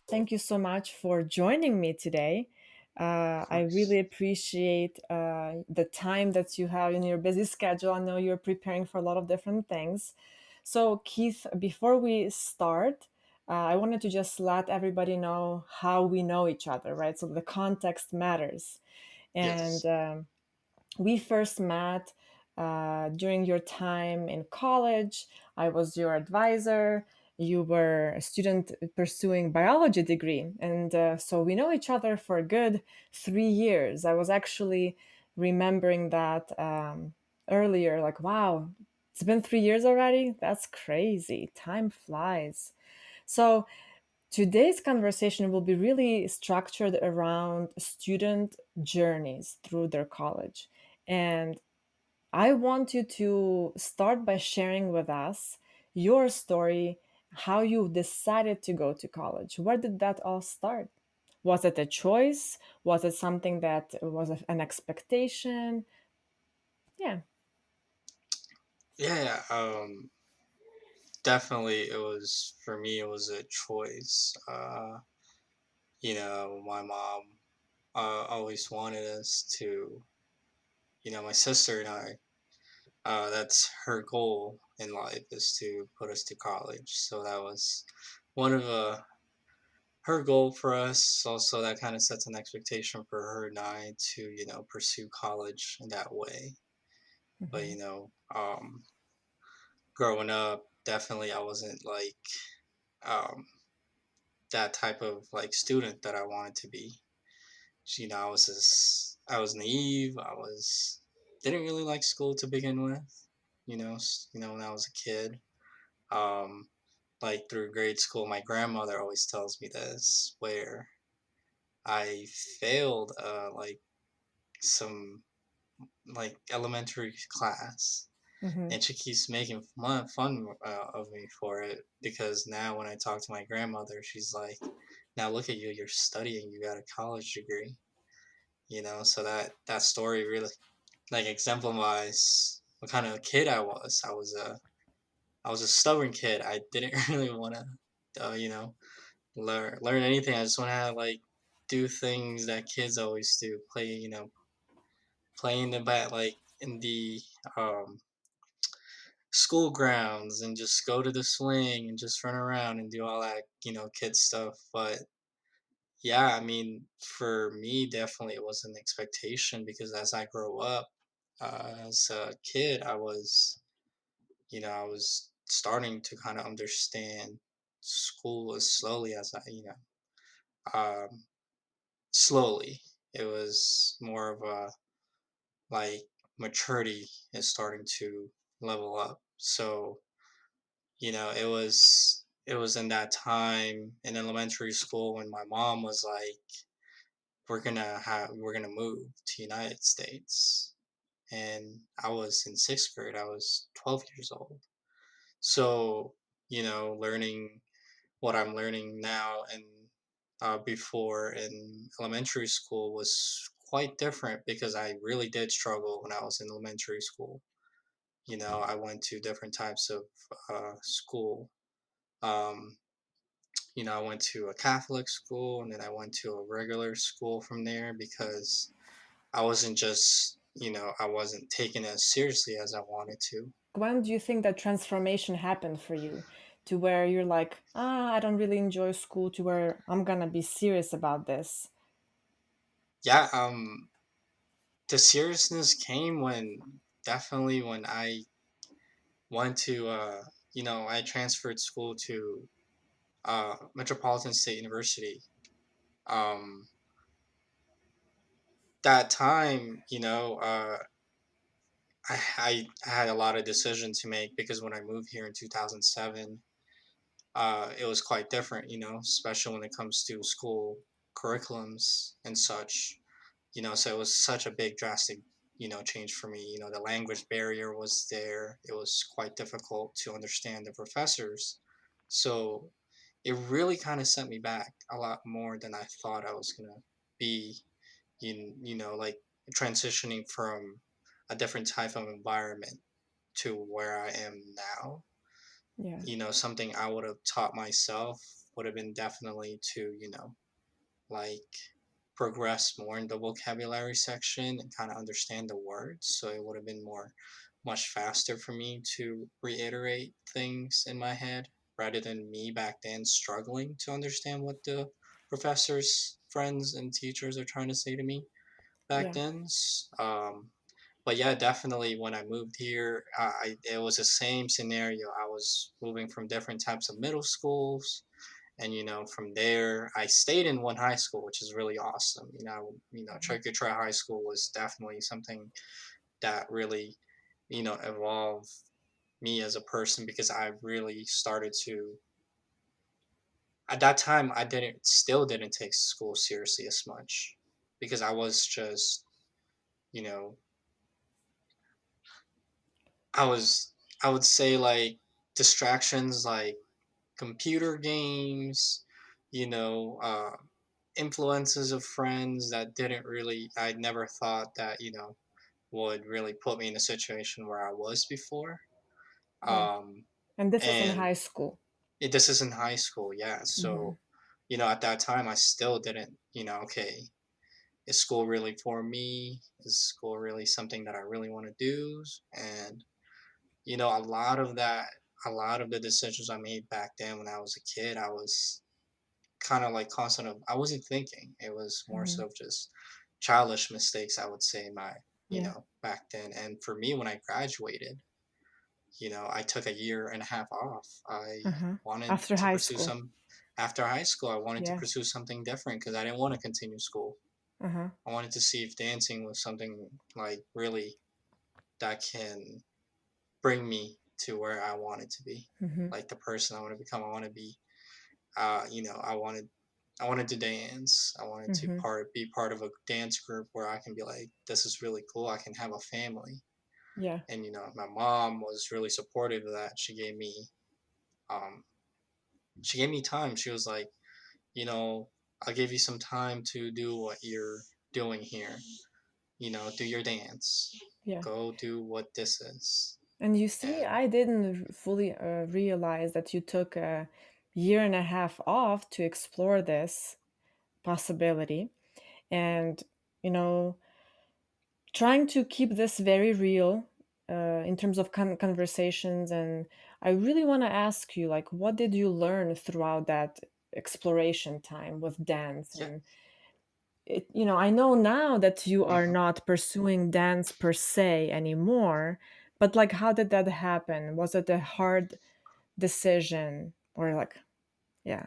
Thank you so much for joining me today. Of I really course. appreciate the time that you have in your busy schedule. I know you're preparing for a lot of different things. So, Keith, before we start, I wanted to just let everybody know how we know each other, right? So, the context matters. And Yes. we first met during your time in college. I was your advisor. You were a student pursuing biology degree, and so we know each other for a good 3 years. I was actually remembering that earlier, like, wow, it's been 3 years already. That's crazy. Time flies. So today's conversation will be really structured around student journeys through their college. And I want you to start by sharing with us your story, how you decided to go to college. Where did that all start? Was it a choice? Was it something that was an expectation? Yeah. Yeah. Definitely. It was for me. It was a choice. My mom always wanted us to. My sister and I. That's her goal in life is to put us to college. So that was one of her goal for us. Also, that kind of sets an expectation for her and I to pursue college in that way. But Mhm. growing up, definitely I wasn't like um, that type of like student that I wanted to be. I was naive. I was didn't really like school to begin with. When I was a kid, um, like through grade school, my grandmother always tells me this, where I failed like some like elementary class, Mhm. and she keeps making fun of me for it because now when I talk to my grandmother, she's like, "Now look at you, you're studying, you got a college degree." So that story really like exemplifies what kind of kid I was. I was a stubborn kid. I didn't really want to, learn anything. I just want to like do things that kids always do. Play in the back, like in the um school grounds, and just go to the swing and just run around and do all that, kid stuff. But yeah, I mean, for me, definitely it was an expectation because as I grow up, as a kid, I was starting to kind of understand school as slowly as um, slowly. It was more of a like maturity is starting to level up. So it was in that time in elementary school when my mom was like, we're gonna move to United States. And I was in sixth grade. I was 12 years old. So, learning what I'm learning now and before in elementary school was quite different because I really did struggle when I was in elementary school. I went to different types of school. Um, I went to a Catholic school and then I went to a regular school from there because I wasn't taken as seriously as I wanted to. When do you think that transformation happened for you to where you're like, I don't really enjoy school, to where I'm gonna be serious about this? Yeah, the seriousness came definitely when I went to, I transferred school to Metropolitan State University. Um, that time, I had a lot of decisions to make because when I moved here in 2007, it was quite different, especially when it comes to school curriculums and such. So it was such a big, drastic, change for me. The language barrier was there. It was quite difficult to understand the professors. So it really kind of set me back a lot more than I thought I was going to be. like transitioning from a different type of environment to where I am now. Yeah. Something I would have taught myself would have been definitely to, like progress more in the vocabulary section and kind of understand the words. So it would have been much faster for me to reiterate things in my head rather than me back then struggling to understand what the professors, friends, and teachers are trying to say to me back Yeah. then. But yeah, definitely when I moved here, it was the same scenario. I was moving from different types of middle schools, and from there I stayed in one high school, which is really awesome. Mhm. Try High School was definitely something that really evolved me as a person, because I really started to, at that time, I didn't take school seriously as much, because I was just, you know I was, I would say, like, distractions like computer games, you know, uh, influences of friends that didn't really, I never thought that, would really put me in a situation where I was before. Yeah. Um, And this is in and high school. this is in high school, yeah. Hmm. So, at that time, I still didn't, okay, is school really for me? Is school really something that I really want to do? And a lot of the decisions I made back then when I was a kid, I was kind of like constant of, I wasn't thinking. It was more Hmm. so just childish mistakes, I would say, Yeah. back then. And for me, when I graduated, I took a year and a half off. I Uh-huh. wanted After to high pursue school. some After high school, I wanted to Yeah. pursue something different because I didn't want to continue school. Uh-huh. I wanted to see if dancing was something like really that can bring me to where I wanted to be, Hmm. like the person I want to become. I want to be, I wanted to dance. I wanted to Hmm. be part of a dance group where I can be like, this is really cool. I can have a family. Yeah. And my mom was really supportive of that. Um, she gave me time. She was like, I'll give you some time to do what you're doing here. Do your dance. Yeah. Go do what this is. And you see, And I didn't fully realize that you took a year and a half off to explore this possibility. And, you know, trying to keep this very real in terms of conversations. And I really want to ask you, like, what did you learn throughout that exploration time with dance? yeah, And I know now that you are mhm. not pursuing dance per se anymore, but like, how did that happen? Was it a hard decision or like, yeah.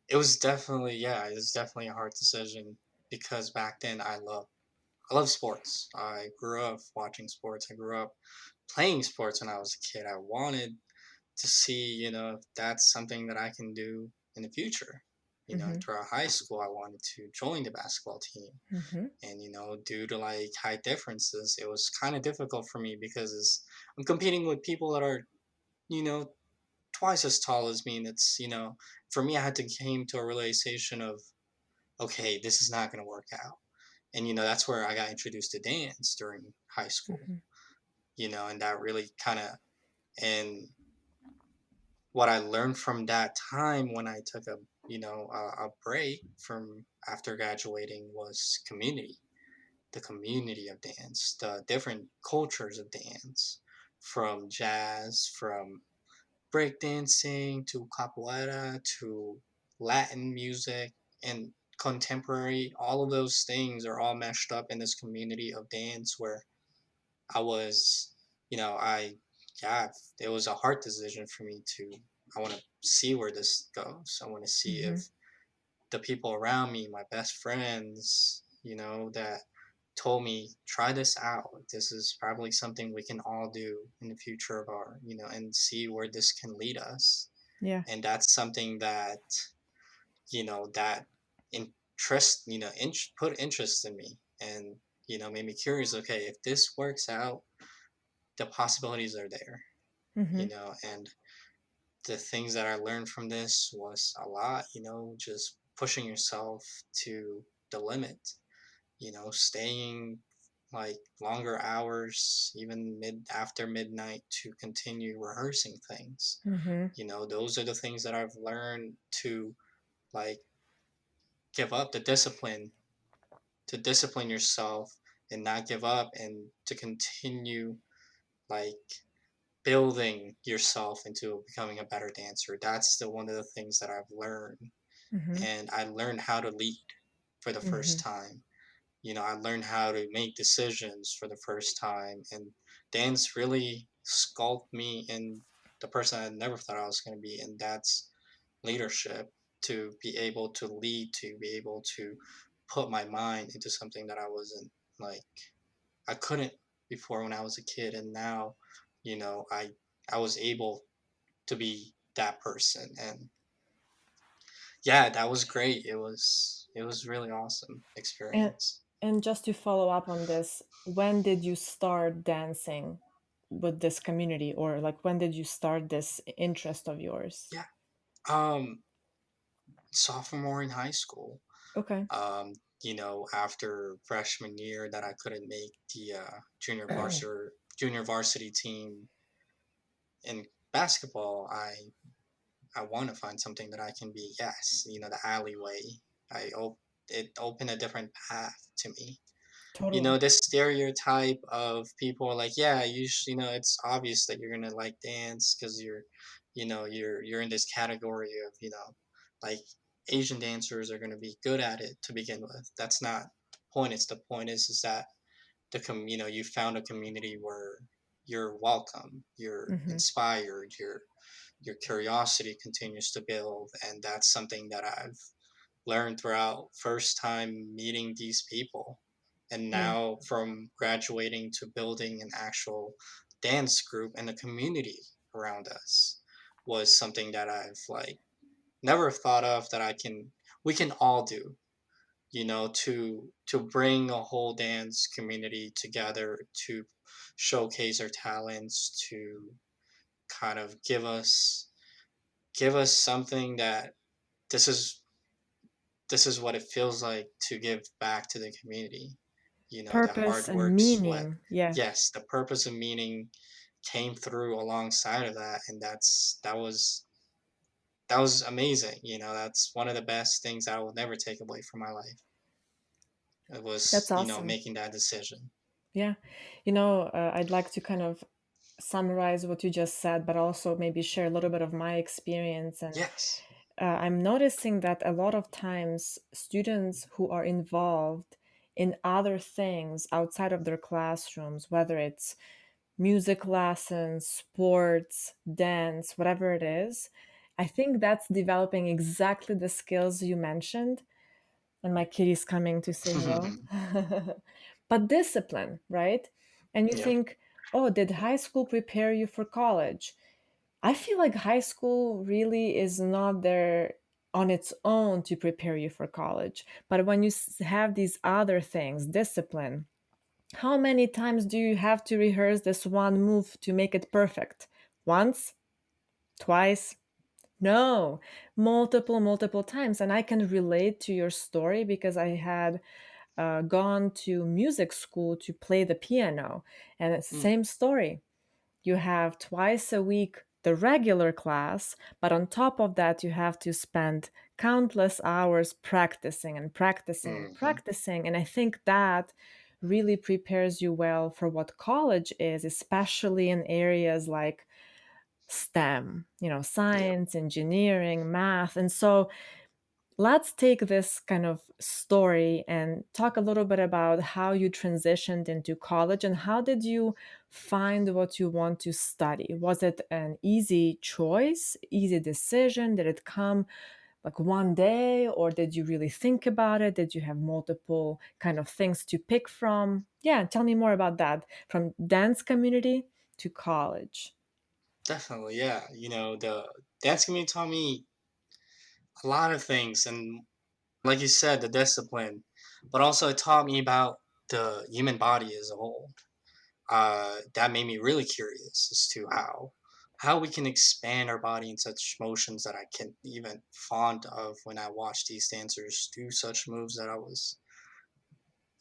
It was definitely a hard decision, because back then I love sports. I grew up watching sports. I grew up playing sports when I was a kid. I wanted to see, if that's something that I can do in the future. Mm-hmm. Throughout high school, I wanted to join the basketball team. Mm-hmm. And, due to like height differences, it was kind of difficult for me because I'm competing with people that are, you know, twice as tall as me. And for me, I had to came to a realization of, okay, this is not going to work out. And, that's where I got introduced to dance during high school, Mm-hmm. and that really and what I learned from that time when I took a break from after graduating was community, the community of dance, the different cultures of dance, from jazz, from breakdancing to capoeira to Latin music and contemporary. All of those things are all meshed up in this community of dance where I was, yeah, it was a hard decision for me to, I want to see where this goes. I want to see Mm-hmm. if the people around me, my best friends, that told me, try this out. This is probably something we can all do in the future of our, and see where this can lead us. Yeah. And that's something that, that interest, put interest in me, and, made me curious. Okay, if this works out, the possibilities are there, Mm-hmm. and the things that I learned from this was a lot, just pushing yourself to the limit, staying like longer hours, even after midnight, to continue rehearsing things. Mm-hmm. Those are the things that I've learned to like give up the discipline, to discipline yourself and not give up, and to continue like building yourself into becoming a better dancer. That's the one of the things that I've learned. Mm-hmm. And I learned how to lead for the Mm-hmm. first time. I learned how to make decisions for the first time, and dance really sculpted me in the person I never thought I was going to be, and that's leadership. To be able to lead, to be able to put my mind into something that I wasn't like I couldn't before when I was a kid, and now, I was able to be that person, and yeah, that was great. It was really awesome And experience. and just to follow up on this, when did you start dancing with this community, or like when did you start this interest of yours? Yeah. Um, Sophomore in high school. Okay. Um, after freshman year that I couldn't make the junior varsity team in basketball, I want to find something that I can be. Yes, the alleyway. It opened a different path to me. Totally. This stereotype of people are like, yeah, it's obvious that you're gonna like dance because you're in this category of, like Asian dancers are gonna be good at it to begin with. That's not the point. It's the point is that you found a community where you're welcome, you're Mm-hmm. inspired, your curiosity continues to build, and that's something that I've learned throughout first time meeting these people, and Yeah. now from graduating to building an actual dance group and a community around us was something that I've like never thought of that I can we can all do, to bring a whole dance community together, to showcase our talents, to kind of give us something that this is this is what it feels like to give back to the community. The Purpose hard and work, sweat. meaning. Yeah. Yes, the purpose and meaning came through alongside of that, and that was amazing. That's one of the best things I will never take away from my life. It That's was, awesome. making that decision. Yeah. I'd like to kind of summarize what you just said, but also maybe share a little bit of my experience. And Yes. I'm noticing that a lot of times students who are involved in other things outside of their classrooms, whether it's music lessons, sports, dance, whatever it is, I think that's developing exactly the skills you mentioned. And my kitty's coming to say hello. But discipline, right? And you Yep. think, oh, did high school prepare you for college? I feel like high school really is not there on its own to prepare you for college. But when you have these other things, discipline, how many times do you have to rehearse this one move to make it perfect? Once? Twice? No, multiple, multiple times. And I can relate to your story because I had gone to music school to play the piano. And it's the Mm, same story. You have twice a week the regular class, but on top of that, you have to spend countless hours practicing and practicing and hmm. practicing. And I think that really prepares you well for what college is, especially in areas like STEM, Yep. science, engineering, math. And so let's take this kind of story and talk a little bit about how you transitioned into college and how did you find what you want to study? Was it an easy choice, easy decision? Did it come like one day, or did you really think about it? Did you have multiple kind of things to pick from? Yeah, tell me more about that, from dance community to college. Definitely. Yeah. The dance community taught me a lot of things, and like you said, the discipline, but also it taught me about the human body as a whole. That made me really curious as to how we can expand our body in such motions that I can even fond of when I watch these dancers do such moves that I was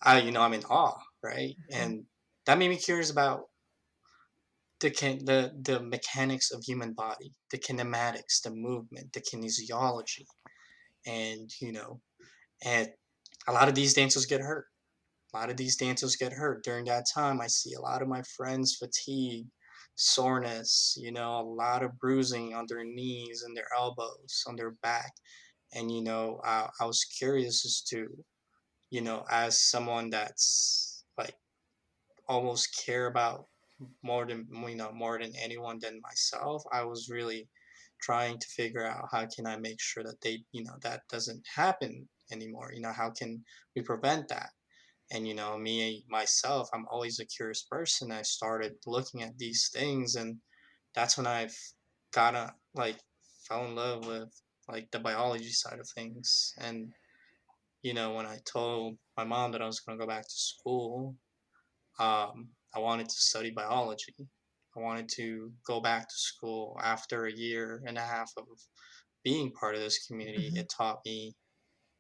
I'm in awe, right? Mhm. And that made me curious about the mechanics of human body, the kinematics, the movement, the kinesiology, and and a lot of these dancers get hurt. A lot of these dancers get hurt during that time. I see a lot of my friends fatigue, soreness, a lot of bruising on their knees and their elbows, on their back. And I was curious as to, as someone that's like almost care about more than anyone than myself. I was really trying to figure out how can I make sure that that doesn't happen anymore. How can we prevent that? And me myself, I'm always a curious person. I started looking at these things, and that's when I've gotta like fell in love with like the biology side of things. And when I told my mom that I was going to go back to school, I wanted to study biology. I wanted to go back to school after a year and a half of being part of this community. Mhm. It taught me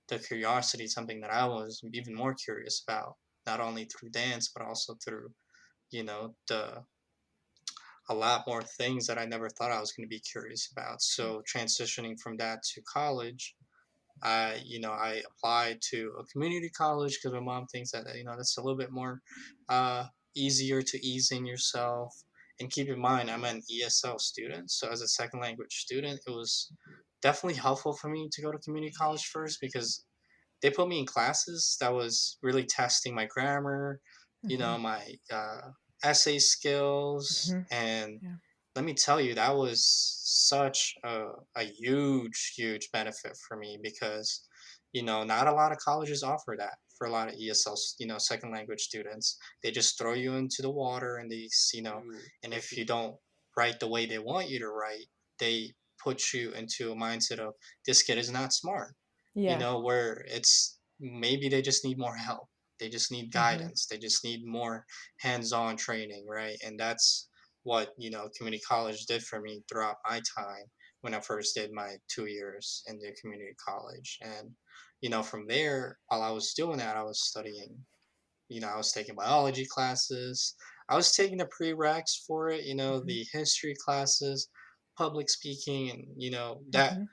the curiosity, something that I was even more curious about, not only through dance, but also through, the a lot more things that I never thought I was going to be curious about. So transitioning from that to college, I applied to a community college because my mom thinks that that's a little bit more uh, easier to ease in yourself. And keep in mind, I'm an ESL student, so as a second language student, it was definitely helpful for me to go to community college first because they put me in classes that was really testing my grammar, Mhm. my essay skills, Mhm. and Yeah. let me tell you, that was such a huge, huge benefit for me because, not a lot of colleges offer that for a lot of ESL, second language students. They just throw you into the water and and if you don't write the way they want you to write, they put you into a mindset of this kid is not smart, Yeah. where it's maybe they just need more help. They just need Mhm. guidance. They just need more hands-on training, right? And that's what, community college did for me throughout my time when I first did my 2 years in the community college. And, from there, while I was doing that, I was studying, I was taking biology classes. I was taking the prereqs for it, Mhm. the history classes, public speaking, and, that Mhm.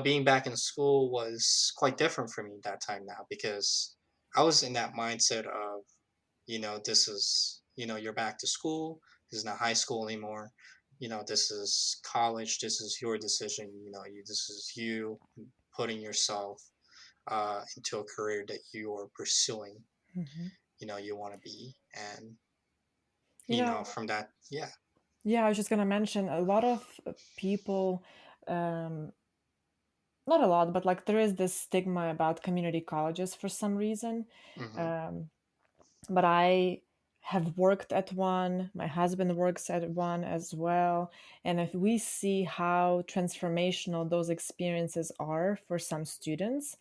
being back in school was quite different for me that time now because I was in that mindset of, this is, you're back to school. This is not high school anymore. This is college. This is your decision. This is you putting yourself into a career that you are pursuing, Mhm. you want to be. And, You know, from that, yeah. yeah, I was just gonna mention a lot of people, um, not a lot, but like there is this stigma about community colleges for some reason. Hmm. Um, but I have worked at one. My husband works at one as well. And if we see how transformational those experiences are for some students,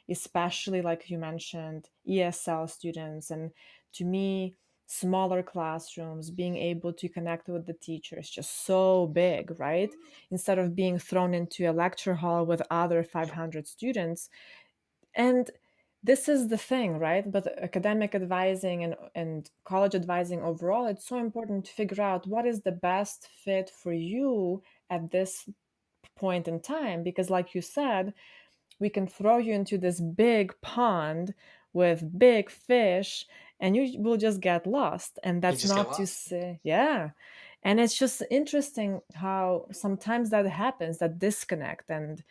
especially like you mentioned, ESL students, and to me, smaller classrooms, being able to connect with the teacher is just so big, right? Instead of being thrown into a lecture hall with other 500 students, and this is the thing, right? But academic advising and college advising overall, it's so important to figure out what is the best fit for you at this point in time. Because, like you said, we can throw you into this big pond with big fish and you will just get lost. And You that's just get not to lost. say, yeah. And it's just interesting how sometimes that happens, that disconnect. And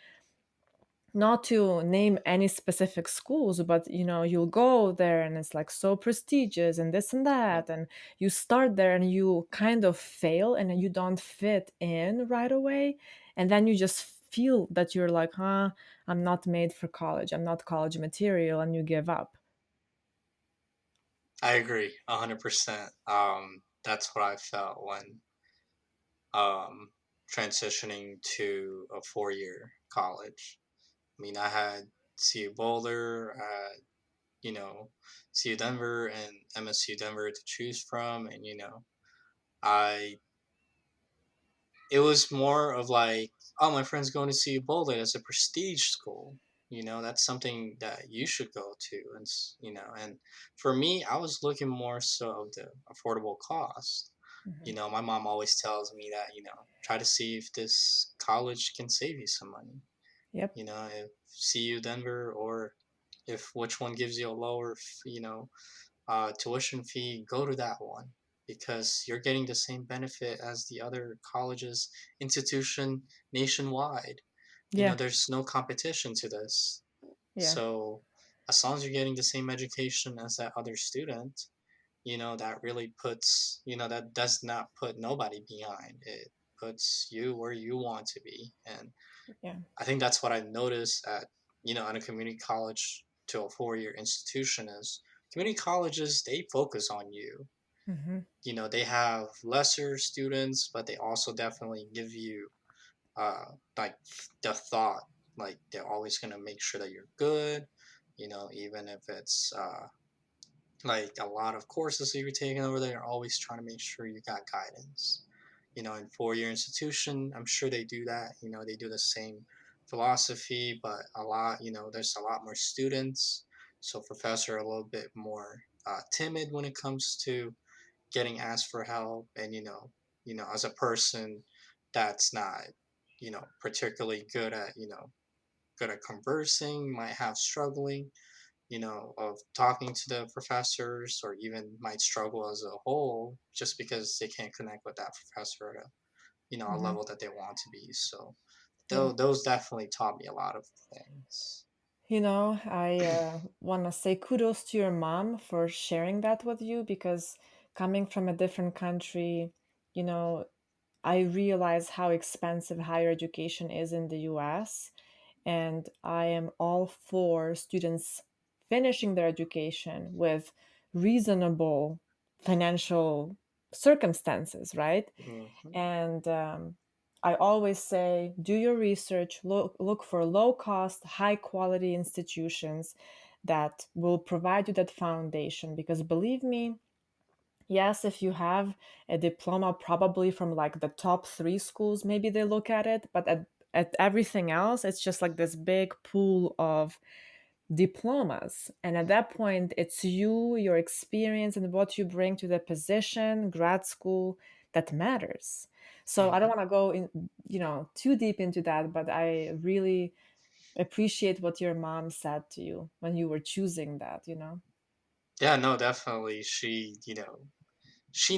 not to name any specific schools, but you'll go there and it's like so prestigious and this and Yep. that, and you start there and you kind of fail and you don't fit in right away, and then you just feel that you're like, I'm not made for college, I'm not college material, and you give up. I agree 100%. That's what I felt when um, transitioning to a 4 year college. I mean, I had CU Boulder, you know, CU Denver, and MSU Denver to choose from, and I it was more of like, oh, my friend's going to CU Boulder. It's a prestige school. That's something that you should go to. And for me, I was looking more so of the affordable cost. Hmm. My mom always tells me that, try to see if this college can save you some money. Yep. If CU Denver, or if which one gives you a lower, tuition fee, go to that one, because you're getting the same benefit as the other colleges, institution nationwide. Yeah. There's no competition to this. Yeah. So as long as you're getting the same education as that other student, that really puts, that does not put nobody behind. It puts you where you want to be. And Yeah. I think that's what I noticed at a community college to a 4-year institution is community colleges, they focus on you. Hmm. They have lesser students, but they also definitely give you like the thought, like they're always going to make sure that you're good, even if it's like a lot of courses that you're taking over there, you're always trying to make sure you got guidance. In 4-year institution, I'm sure they do that. They do the same philosophy, but there's a lot more students, so professors are a little bit more timid when it comes to getting asked for help. And as a person that's not particularly good at conversing, might have struggling of talking to the professors, or even might struggle as a whole just because they can't connect with that professor at a Hmm. level that they want to be. So Yeah. those definitely taught me a lot of things. I want to say kudos to your mom for sharing that with you, because coming from a different country, you know, I realize how expensive higher education is in the US, and I am all for students finishing their education with reasonable financial circumstances, right? Hmm. And I always say, do your research, look for low cost, high quality institutions that will provide you that foundation. Because believe me, yes, if you have a diploma, probably from like the top three schools, maybe they look at it, but at everything else, it's just like this big pool of diplomas. And at that point, it's you, your experience, and what you bring to the position, grad school, that matters. So I don't Hmm. want to go in, too deep into that, but I really appreciate what your mom said to you when you were choosing that. Yeah, no, definitely. She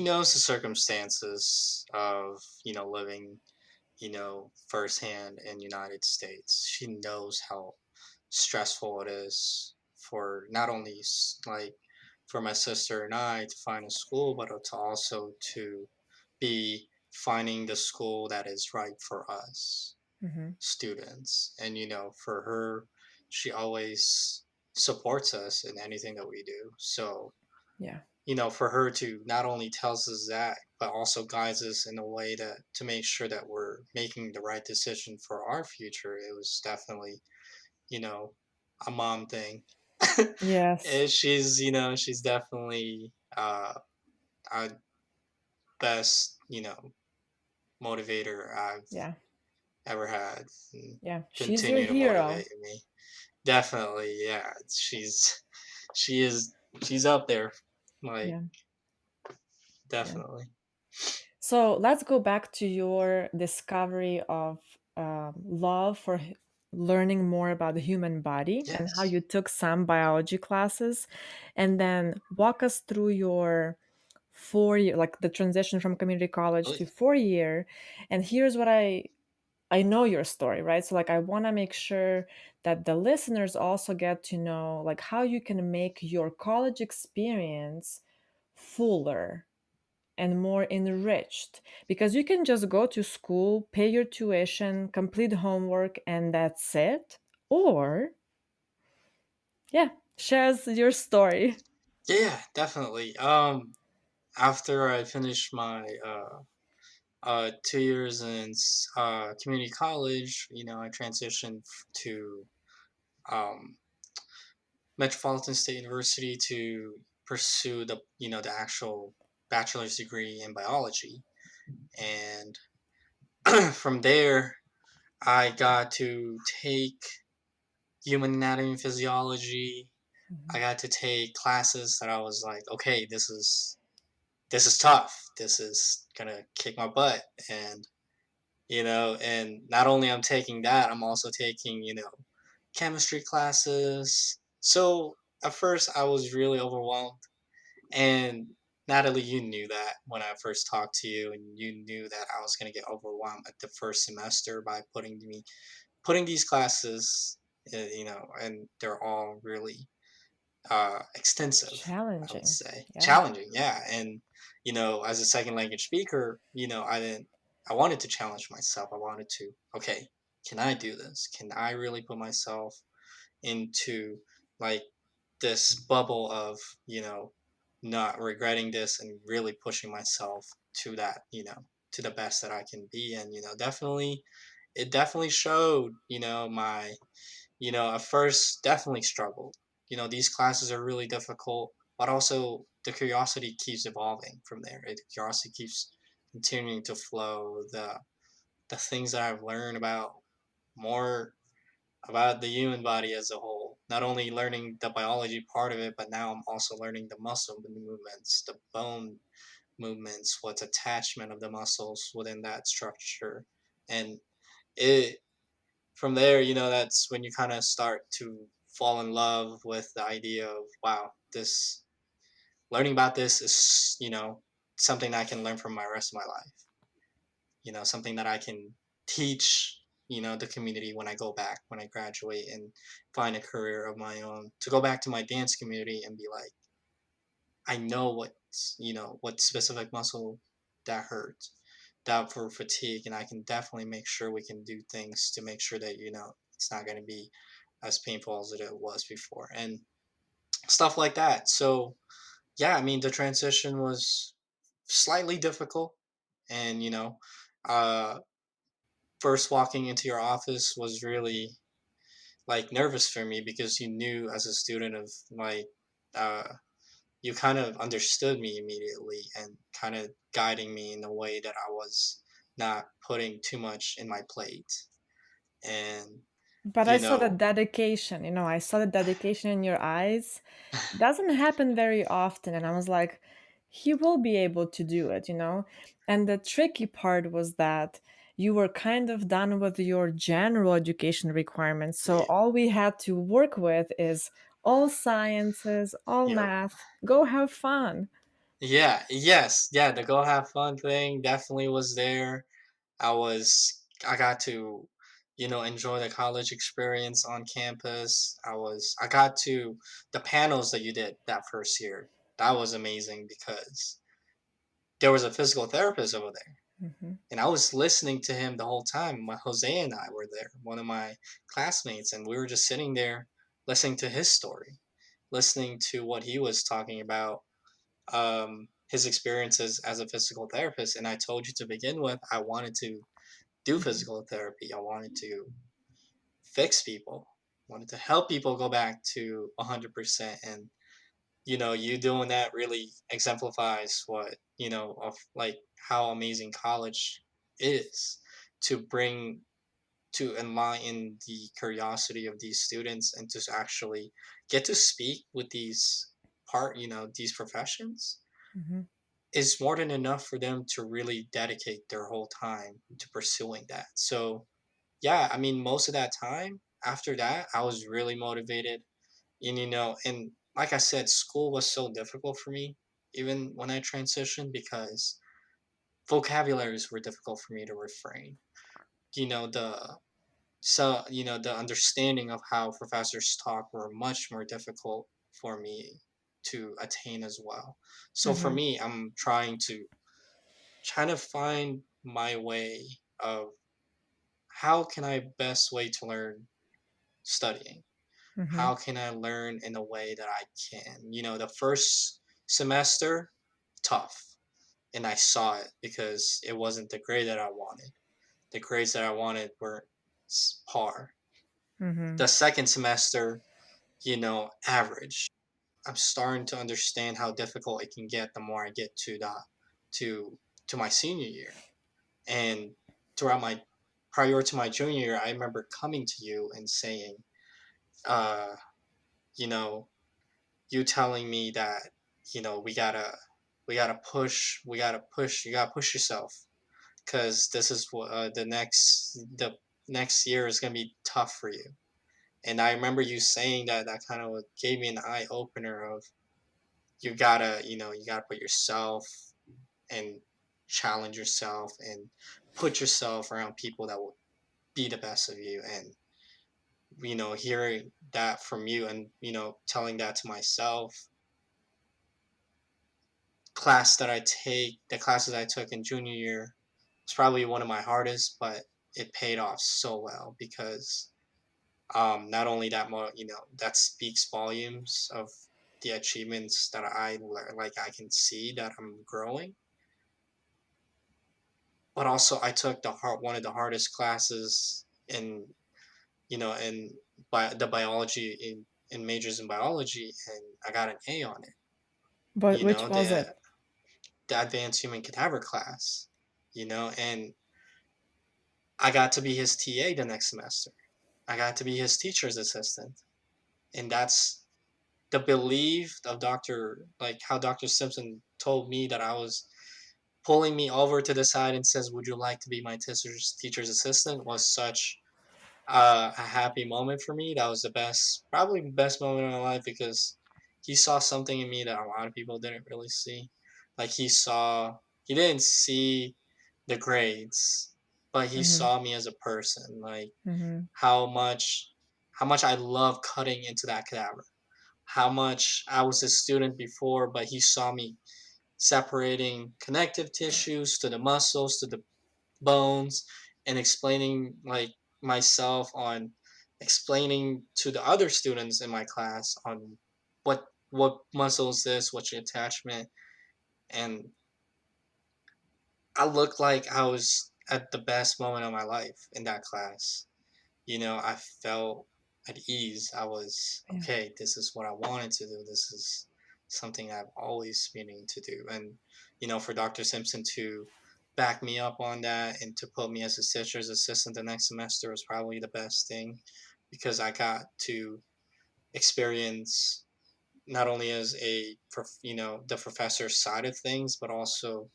knows the circumstances of living firsthand in United States. She knows how stressful it is for not only like for my sister and I to find a school, but to also to be finding the school that is right for us Hmm. students. And for her, she always supports us in anything that we do. So Yeah. for her to not only tells us that, but also guides us in a way that to make sure that we're making the right decision for our future. It was definitely, you know, a mom thing. Yes. And she's definitely our best, motivator I've Yeah. ever had, and Yeah. She's your continue to hero. motivate me. Definitely, yeah. She is she's up there. Like, Yeah. Yeah. definitely. So let's go back to your discovery of love for learning more about the human body and how Yes. you took some biology classes, and then walk us through your 4 year, like the transition from community college Oh, to yeah. 4 year. And here's what I know your story, right? So like I want to make sure that the listeners also get to know like how you can make your college experience fuller and more enriched, because you can just go to school, pay your tuition, complete homework, and that's it. Or, yeah, shares your story. Yeah, definitely. After I finished my 2 years in community college, I transitioned to um, Metropolitan State University to pursue the actual bachelor's degree in biology, and from there I got to take human anatomy and physiology. I Mhm. got to take classes that I was like, okay, this is tough. This is gonna kick my butt. And and not only I'm taking that, I'm also taking, chemistry classes. So at first I was really overwhelmed. And Natalie, you knew that when I first talked to you, and you knew that I was gonna get overwhelmed at the first semester by putting these classes, and they're all really extensive, I would Challenging. say. Yeah. Challenging, yeah. And as a second language speaker, I wanted to challenge myself. I wanted to, okay, can I do this? Can I really put myself into like this bubble of, you know, not regretting this and really pushing myself to that, to the best that I can be. And, definitely it definitely showed, at first definitely struggled. These classes are really difficult, but also the curiosity keeps evolving from there. The curiosity keeps continuing to flow. The things that I've learned more about the human body as a whole. Not only learning the biology part of it, but now I'm also learning the muscle movements, the bone movements, what's attachment of the muscles within that structure. And it from there, that's when you kind of start to fall in love with the idea of, wow, this learning about this is, something I can learn from my rest of my life. Something that I can teach, the community when I go back, when I graduate and find a career of my own, to go back to my dance community and be like, I know what specific muscle that hurts, that for fatigue, and I can definitely make sure we can do things to make sure that it's not going to be as painful as it was before, and stuff like that. So yeah, I mean the transition was slightly difficult, and uh, first walking into your office was really like nervous for me because you knew as a student of like uh, you kind of understood me immediately and kind of guiding me in a way that I was not putting too much in my plate. And, But I you saw the know, dedication, I saw the dedication in your eyes. Doesn't happen very often. And I was like, he will be able to do it. And the tricky part was that you were kind of done with your general education requirements. So yeah, all we had to work with is all sciences, all yep. math. Go have fun. Yeah, yes, yeah, the go have fun thing definitely was there. I got to, enjoy the college experience on campus. I got to, the panels that you did that first year, that was amazing because there was a physical therapist over there. Hmm. And I was listening to him the whole time. My Jose and I were there, one of my classmates, and we were just sitting there listening to his story, listening to what he was talking about, his experiences as a physical therapist. And I told you to begin with, I wanted to do Hmm. physical therapy. I wanted to fix people, wanted to help people go back to 100%. And you doing that really exemplifies what of like how amazing college is, to bring to enlighten the curiosity of these students and to actually get to speak with these professions Hmm. is more than enough for them to really dedicate their whole time to pursuing that. So yeah, I mean most of that time after that I was really motivated. And and like I said, school was so difficult for me even when I transitioned because vocabularies were difficult for me to refrain. You know, the understanding of how professors talk were much more difficult for me to attain as well. So for Hmm. me, I'm trying to find my way of how can I best way to learn studying. Hmm. How can I learn in a way that I can? The first semester, tough. And I saw it because it wasn't the grade that I wanted. The grades that I wanted were par. Hmm. The second semester, average. I'm starting to understand how difficult it can get the more I get to to my senior year. And throughout my prior to my junior year, I remember coming to you and saying, uh, you know, you telling me that, you gotta push yourself because this is what the next year is gonna be tough for you. And I remember you saying that. That kind of gave me an eye opener of you gotta put yourself and challenge yourself and put yourself around people that will be the best of you. And hearing that from you, and telling that to myself, the classes I took in junior year was probably one of my hardest, but it paid off so well because not only that speaks volumes of the achievements that like I can see that I'm growing, but also I took one of the hardest classes in the biology in majors in biology, and I got an A on it. But You which know, was the it? the advanced human cadaver class. And I got to be his TA the next semester. I got to be his teacher's assistant, and that's the belief of how Dr. Simpson told me that I was pulling me over to the side and says, "Would you like to be my teacher's assistant?" was such a happy moment for me. That was probably the best moment of my life because he saw something in me that a lot of people didn't really see. Like he didn't see the grades, but he Mm-hmm. saw me as a person. Like Mm-hmm. how much, how much I love cutting into that cadaver. How much I was a student before, but he saw me separating connective tissues to the muscles to the bones, and explaining like myself on explaining to the other students in my class on what muscle is this, what's your attachment. And I looked like I was at the best moment of my life in that class. I felt at ease. I was Yeah. okay. This is what I wanted to do. This is something I've always meaning to do. And for Dr. Simpson to back me up on that and to put me as a teacher's assistant the next semester was probably the best thing because I got to experience not only as the professor side of things, but also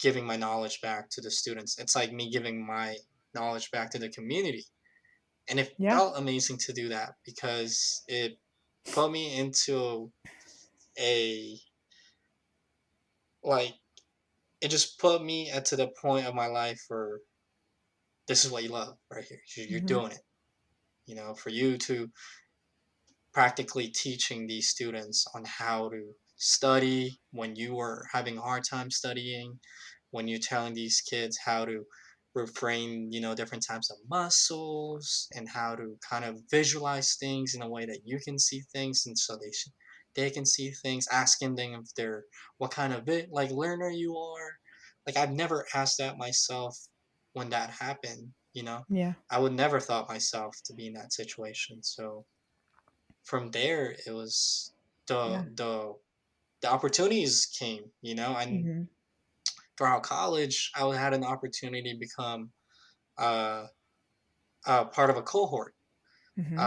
giving my knowledge back to the students. It's like me giving my knowledge back to the community, and it Yeah. felt amazing to do that because it put me into a like it just put me at to the point of my life where this is what you love right here. You're Mm-hmm. doing it. For you to practically teaching these students on how to study when you were having a hard time studying, when you're telling these kids how to refrain, different types of muscles and how to kind of visualize things in a way that you can see things, and so they can see things, asking them if they're what kind of learner you are. Like I've never asked that myself when that happened. Yeah. I would never thought myself to be in that situation. So from there it was Yeah. the opportunities came. And Mm-hmm. throughout college I had an opportunity to become uh, part of a cohort Mm-hmm.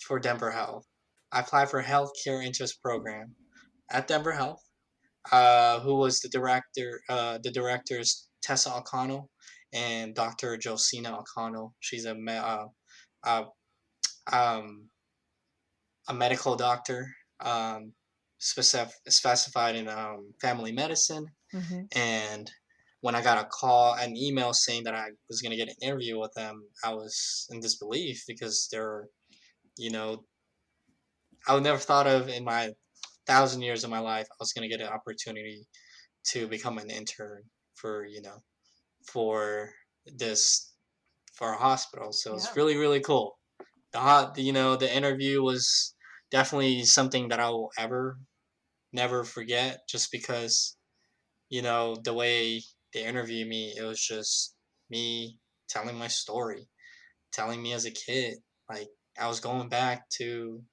for Denver Health. I applied for a healthcare interest program at Denver Health. Who was the directors Tessa O'Connell and Dr. Josina O'Connell. She's uh, um, a medical doctor, specified in family medicine. Mm-hmm. And when I got an email saying that I was going to get an interview with them, I was in disbelief because you know, I would never thought of in my 1,000 years of my life I was going to get an opportunity to become an intern for this for a hospital. So it's Yeah. really really cool. The interview was definitely something that I will ever never forget, just because the way they interviewed me, it was just me telling my story, telling me as a kid. Like I was going back to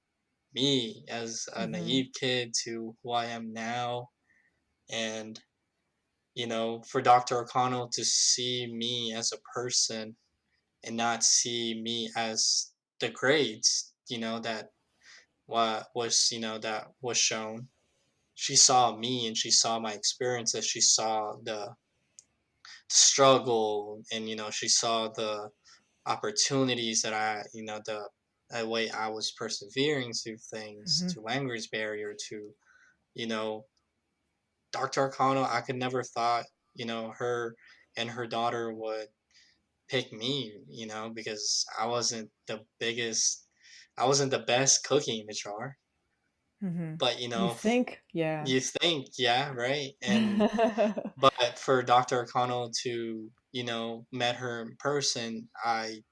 me as a Mm-hmm. naive kid to who I am now. And for Dr. O'Connell to see me as a person and not see me as the grades that what was that was shown. She saw me and she saw my experiences. She saw the struggle, and she saw the opportunities that the way I was persevering through things, Hmm. to language barrier, to you know Dr. Arcano. I could never thought her and her daughter would pick me, because I wasn't the best cookie in the jar. Hmm. But You think, yeah. you think, yeah, right. But for Dr. Arcano to met her in person, I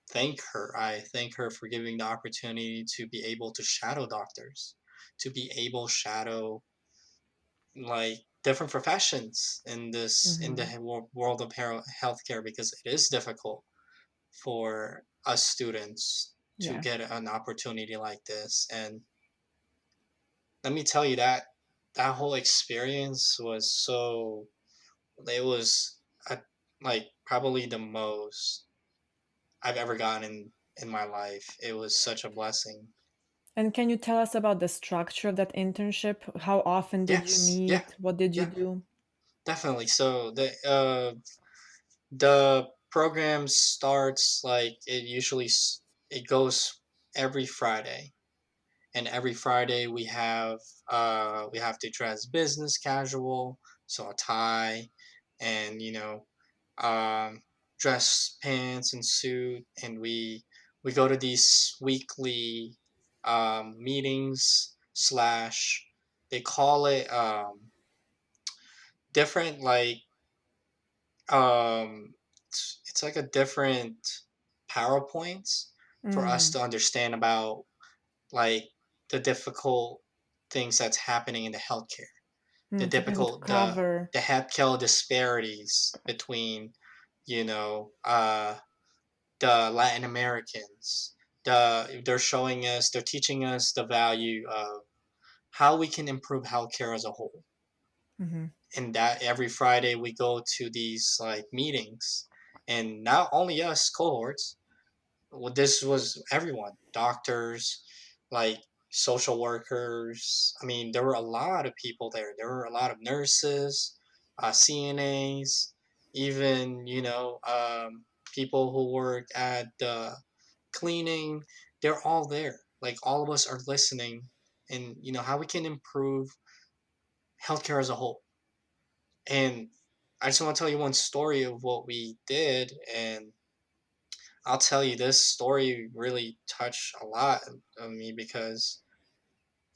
thank her for giving the opportunity to be able to shadow doctors, to be able shadow like different professions in the Hmm. world of healthcare, because it is difficult for us students to Yeah. get an opportunity like this. And let me tell you that whole experience was so it was like probably the most I've ever gotten in my life. It was such a blessing. And can you tell us about the structure of that internship? How often did you Yes, yeah, meet? What did you yeah, do? definitely. So the program starts like it goes every Friday, and every Friday we have to dress business casual, so a tie, and um, dress pants and suit, and we go to these weekly meetings slash they call it different like it's like a different PowerPoints for us Mm, to understand about like the difficult things that's happening in the healthcare, the something to difficult cover. the healthcare disparities between you know the Latin Americans. They're teaching us the value of how we can improve healthcare as a whole. Hmm. And that every Friday we go to these like meetings, and not only us cohorts. Well, this was everyone, doctors, like social workers. I mean, there were a lot of people there. There were a lot of nurses, CNAs, even people who work at the cleaning. They're all there. Like all of us are listening, and how we can improve healthcare as a whole. And I just want to tell you one story of what we did, and I'll tell you this story really touched a lot of me because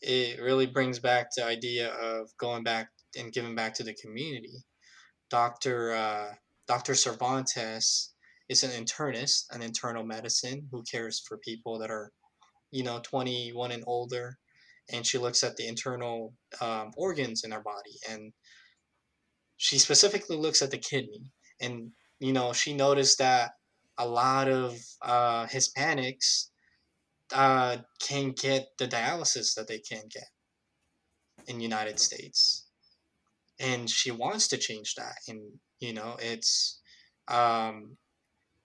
it really brings back the idea of going back and giving back to the community. Doctor Doctor Cervantes is an internist, an internal medicine who cares for people that are 21 and older, and she looks at the internal organs in our body, and she specifically looks at the kidney. And she noticed that a lot of Hispanics can get the dialysis that they can get in the United States, and she wants to change that. And it's um,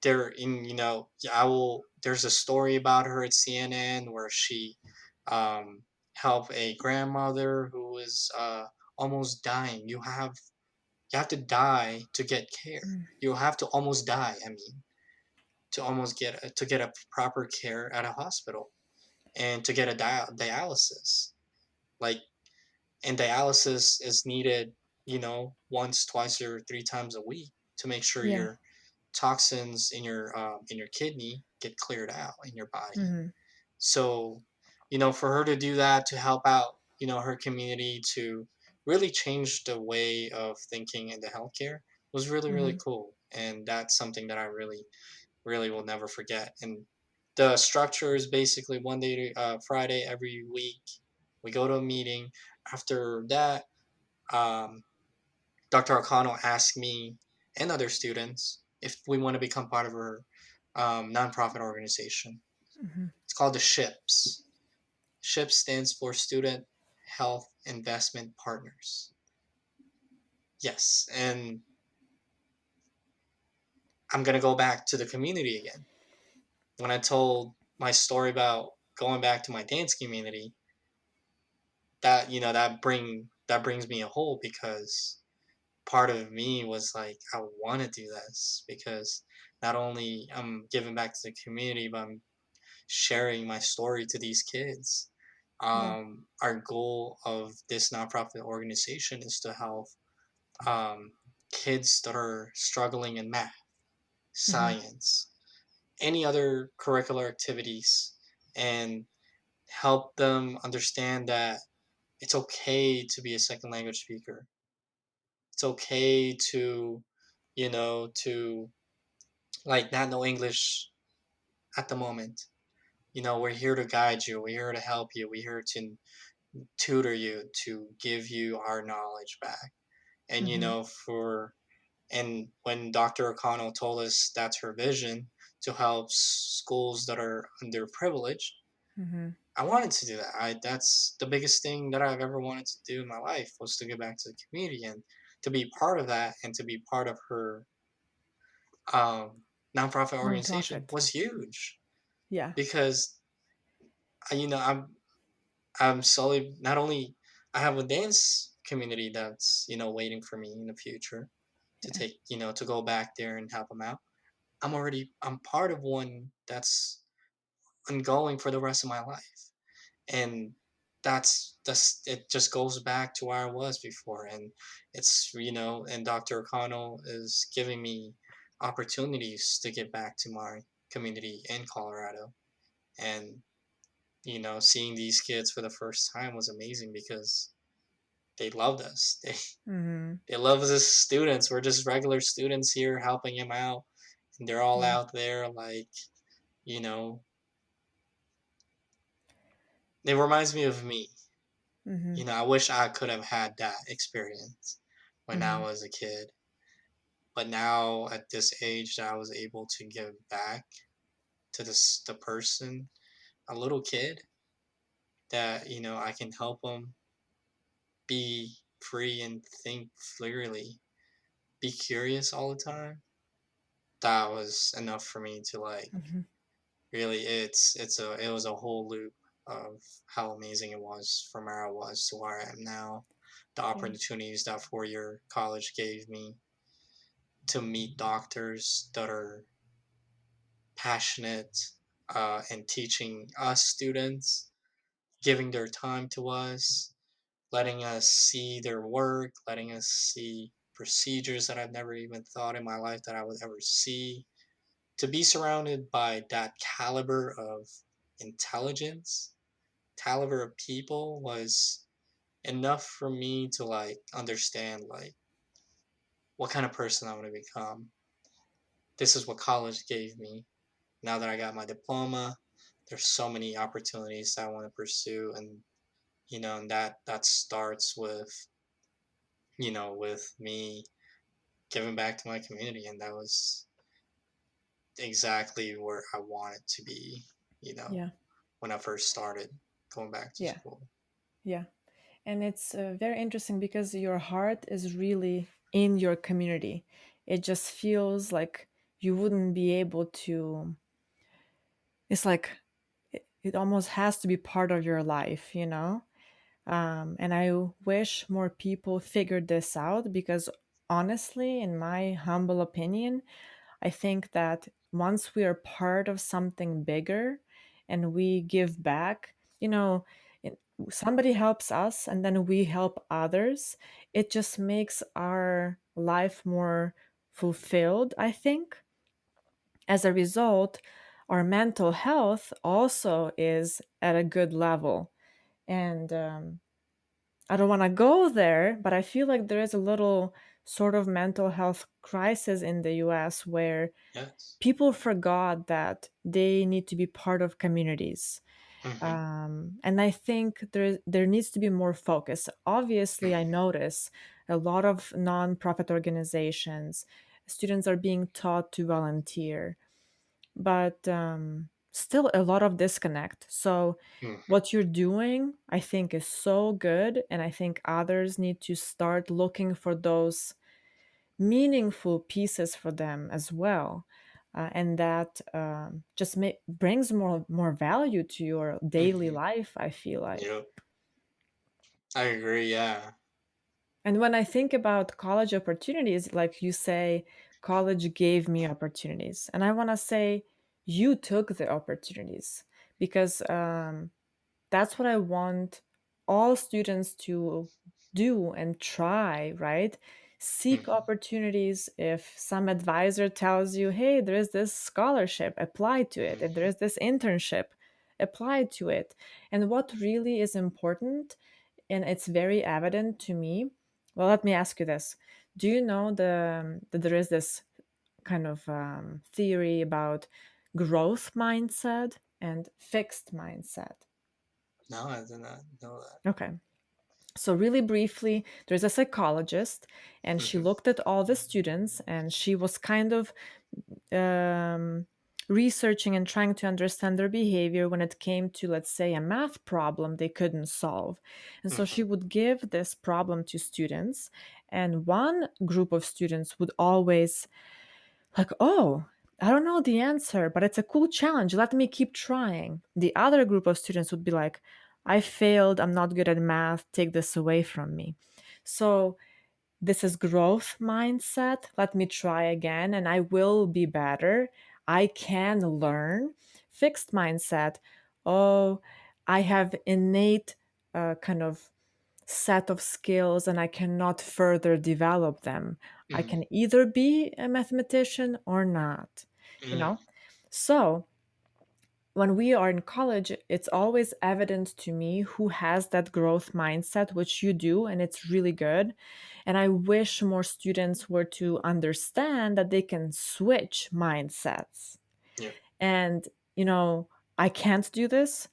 there. In I will. There's a story about her at CNN where she helped a grandmother who was almost dying. You have to die to get care. You have to almost die. I mean, to get a proper care at a hospital, and to get a dialysis. Like, and dialysis is needed, once, twice, or three times a week to make sure Yeah. your toxins in your kidney get cleared out in your body. Hmm. So, for her to do that, to help out, her community, to really change the way of thinking in the healthcare was really, really Hmm. cool. And that's something that I really, really will never forget. And the structure is basically one day to Friday every week. We go to a meeting. After that, um, Dr. Arcano asked me and other students if we want to become part of her nonprofit organization. Hmm. It's called the SHIPS. SHIPS stands for Student Health Investment Partners. Yes, and I'm gonna go back to the community again. When I told my story about going back to my dance community, that that brings me a hole because part of me was like, I want to do this because not only I'm giving back to the community, but I'm sharing my story to these kids. Yeah. Our goal of this nonprofit organization is to help um, kids that are struggling in math, Hmm. science, any other curricular activities, and help them understand that it's okay to be a second language speaker. It's okay to, to like not know English at the moment. We're here to guide you. We're here to help you. We're here to tutor you, to give you our knowledge back. And Hmm. when Dr. O'Connell told us that's her vision to help schools that are underprivileged, Hmm. I wanted to do that. That's the biggest thing that I've ever wanted to do in my life was to give back to the community and to be part of that and to be part of her um, nonprofit organization Non-profit. was huge Yeah. because I'm slowly not only I have a dance community that's waiting for me in the future to Yeah. take to go back there and help them out. I'm part of one that's ongoing for the rest of my life, and that's it. Just goes back to where I was before, and and Dr. O'Connell is giving me opportunities to get back to my community in Colorado, and seeing these kids for the first time was amazing because they loved us. Hmm. They love us as students. We're just regular students here helping him out, and they're all Yeah. out there like you know. It reminds me of me. Hmm. I wish I could have had that experience when I Hmm. was a kid. But now at this age that I was able to give back to the person, a little kid that I can help them be free and think clearly, be curious all the time. That was enough for me to like Hmm. really it was a whole loop of how amazing it was from where I was to where I am now. The Yeah. opportunities that 4-year college gave me to meet doctors that are passionate and teaching us students, giving their time to us, letting us see their work, letting us see procedures that I've never even thought in my life that I would ever see. To be surrounded by that caliber of intelligence, caliber of people was enough for me to like understand like what kind of person I want to become. This is what college gave me. Now that I got my diploma, there's so many opportunities that I want to pursue, and and that starts with with me giving back to my community, and that was exactly where I wanted to be. You know, Yeah. when I first started going back to Yeah. school. Yeah. And it's very interesting because your heart is really in your community. It just feels like you wouldn't be able to, it's like it almost has to be part of your life, you know? And I wish more people figured this out because honestly, in my humble opinion, I think that once we are part of something bigger and we give back, you know, it- somebody helps us and then we help others, it just makes our life more fulfilled, I think. As a result, our mental health also is at a good level. And I don't want to go there, but I feel like there is a little sort of mental health crisis in the US where Yes. people forgot that they need to be part of communities. Hmm. And I think there needs to be more focus. Obviously, I notice a lot of nonprofit organizations, students are being taught to volunteer, but still a lot of disconnect. So, Hmm. what you're doing, I think, is so good. And I think others need to start looking for those meaningful pieces for them as well. and that just brings more value to your daily Mhm. life, I feel like. Yep. I agree, yeah. And when I think about college opportunities, like you say, college gave me opportunities. And I want to say, you took the opportunities because that's what I want all students to do and try, right? Seek Mhm. opportunities. If some advisor tells you, hey, there is this scholarship, apply to it. If there Mhm. is this internship, apply to it. And what really is important, and it's very evident to me. Well, let me ask you this. Do you know that there is this kind of theory about growth mindset and fixed mindset? No, I did not know that. Okay. So, really briefly, there's a psychologist, and she Mhm. looked at all the students and she was kind of um, researching and trying to understand their behavior when it came to, let's say, a math problem they couldn't solve. And so she Mhm. would give this problem to students, and one group of students would always like, oh, I don't know the answer, but it's a cool challenge. Let me keep trying. The other group of students would be like, I failed. I'm not good at math. Take this away from me. So, this is growth mindset. Let me try again and I will be better. I can learn. Fixed mindset. Oh, I have innate kind of set of skills and I cannot further develop them. I Mhm. can either be a mathematician or not, you Mm. know? So, when we are in college, it's always evident to me who has that growth mindset, which you do, and it's really good. And I wish more students were to understand that they can switch mindsets. Yep. And, you know, I can't do this.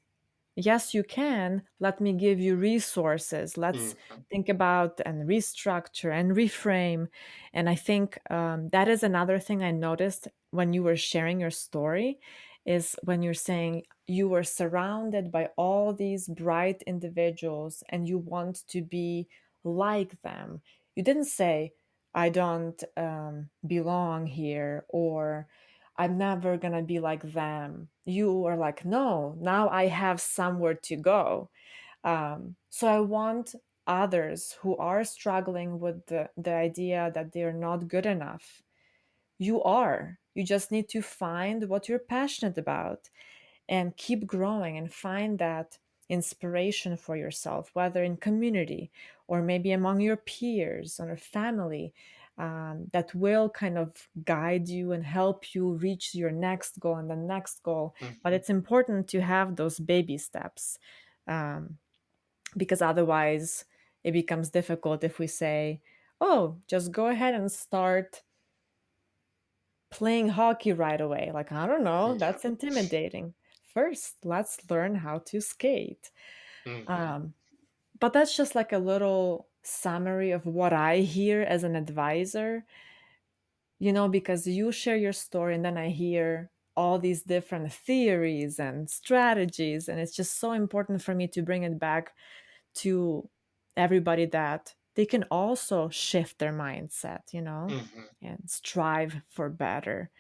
Yes, you can. Let me give you resources. Let's Mhm. think about and restructure and reframe. And I think that is another thing I noticed when you were sharing your story is when you're saying you were surrounded by all these bright individuals and you want to be like them. You didn't say, I don't belong here, or I'm never gonna be like them. You are like, no, now I have somewhere to go. So I want others who are struggling with the idea that they're not good enough. You are. You just need to find what you're passionate about and keep growing and find that inspiration for yourself, whether in community or maybe among your peers or family, that will kind of guide you and help you reach your next goal and the next goal. But Mhm. it's important to have those baby steps, um, because otherwise it becomes difficult if we say, oh, just go ahead and start playing hockey right away. Like, I don't know, Yeah. that's intimidating. First, let's learn how to skate. Mhm. Um, but that's just like a little summary of what I hear as an advisor, because you share your story and then I hear all these different theories and strategies. And it's just so important for me to bring it back to everybody that they can also shift their mindset, Mhm. and strive for better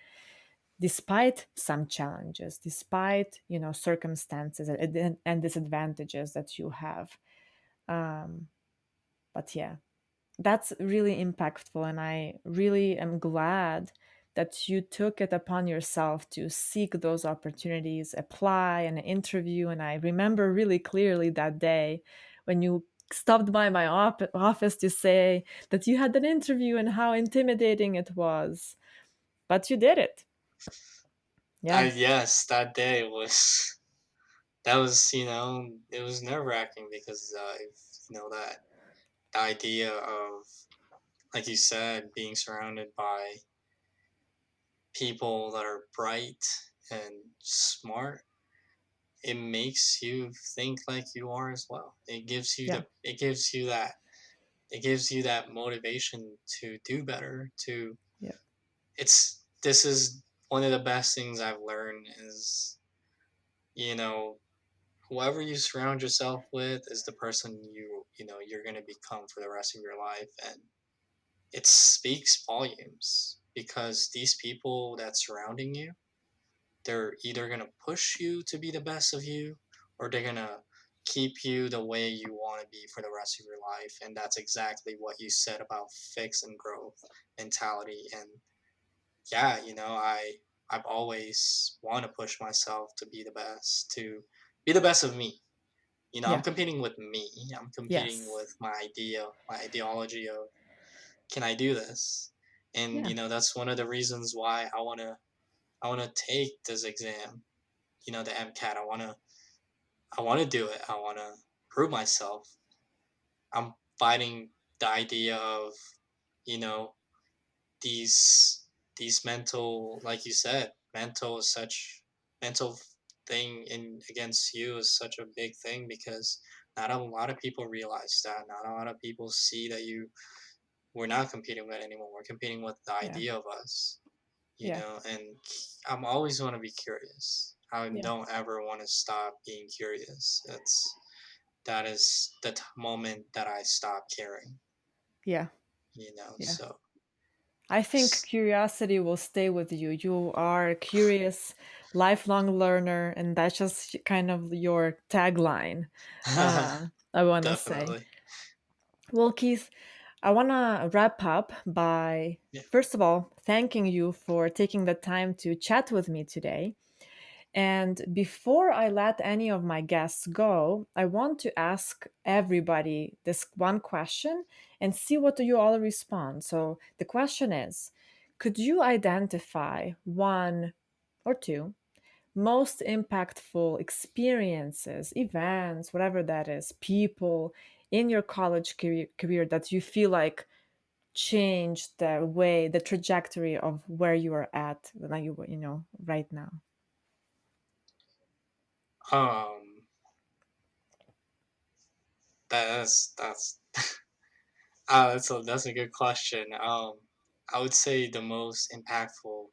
despite some challenges, despite circumstances and disadvantages that you have. um, but yeah, that's really impactful, and I really am glad that you took it upon yourself to seek those opportunities, apply and interview. And I remember really clearly that day when you stopped by my office to say that you had an interview and how intimidating it was, but you did it. I Yeah. yes, that day was that was, it was nerve-wracking because, that the idea of, like you said, being surrounded by people that are bright and smart, it makes you think like you are as well. Yeah. It gives you that motivation to do better, to Yeah. this is one of the best things I've learned is, you know, whoever you surround yourself with is the person you're going to become for the rest of your life, and it speaks volumes. because these people that surrounding you, they're either gonna push you to be the best of you, or they're gonna keep you the way you want to be for the rest of your life. And that's exactly what you said about fix and growth mentality. And yeah, I've always want to push myself to be the best, to be the best of me. I'm Yeah. competing with me. I'm competing Yes. with my ideology of, can I do this? And Yeah. that's one of the reasons why I wanna take this exam, the MCAT. I wanna do it. I wanna prove myself. I'm fighting the idea of, you know, these mental, like you said, mental thing in against you is such a big thing, because not a lot of people realize that. Not a lot of people see that we're not competing with anymore. We're competing with the Yeah. idea of us, Yeah. and I'm always want to be curious. I Yeah. don't ever want to stop being curious. That is the moment that I stop caring, Yeah. Yeah. so I think curiosity will stay with you. You are a curious, lifelong learner, and that's just kind of your tagline. I want to say. definitely. Well, Keith, I want to wrap up by, Yeah. first of all, thanking you for taking the time to chat with me today. And before I let any of my guests go, I want to ask everybody this one question and see what you all respond. So the question is, could you identify one or two most impactful experiences, events, whatever that is, people in your college career that you feel like changed the way, the trajectory of where you are at, like right now? Um, that's that's a good question. I would say the most impactful,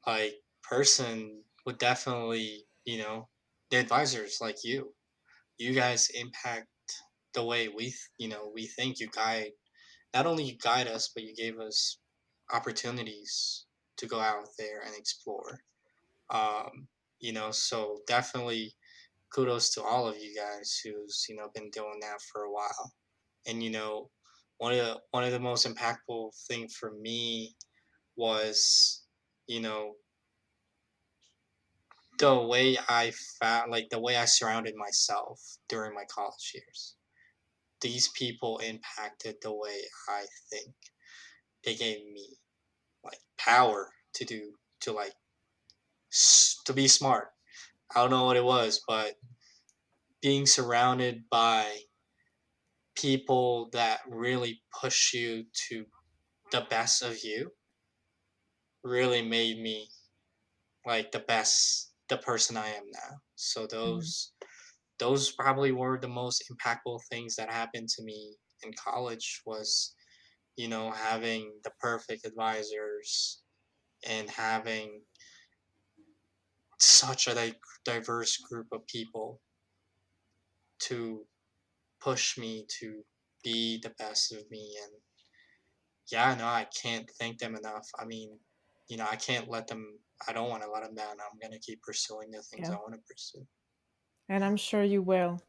like, person would definitely, the advisors like you. You guys impact the way we think. You guide, not only you guide us, but you gave us opportunities to go out there and explore. Um, so definitely kudos to all of you guys who's been doing that for a while. And one of the most impactful thing for me was, you know the way I surrounded myself during my college years. These people impacted the way I think. They gave me, like, power to be smart. I don't know what it was, but being surrounded by people that really push you to the best of you really made me, like, the person I am now. So Mhm. those probably were the most impactful things that happened to me in college, was having the perfect advisors, and having such a diverse group of people to push me to be the best of me. And yeah, no, I can't thank them enough. I mean, I can't let them. I don't want to let them down. I'm gonna keep pursuing the things I Yeah, want to pursue. and I'm sure you will.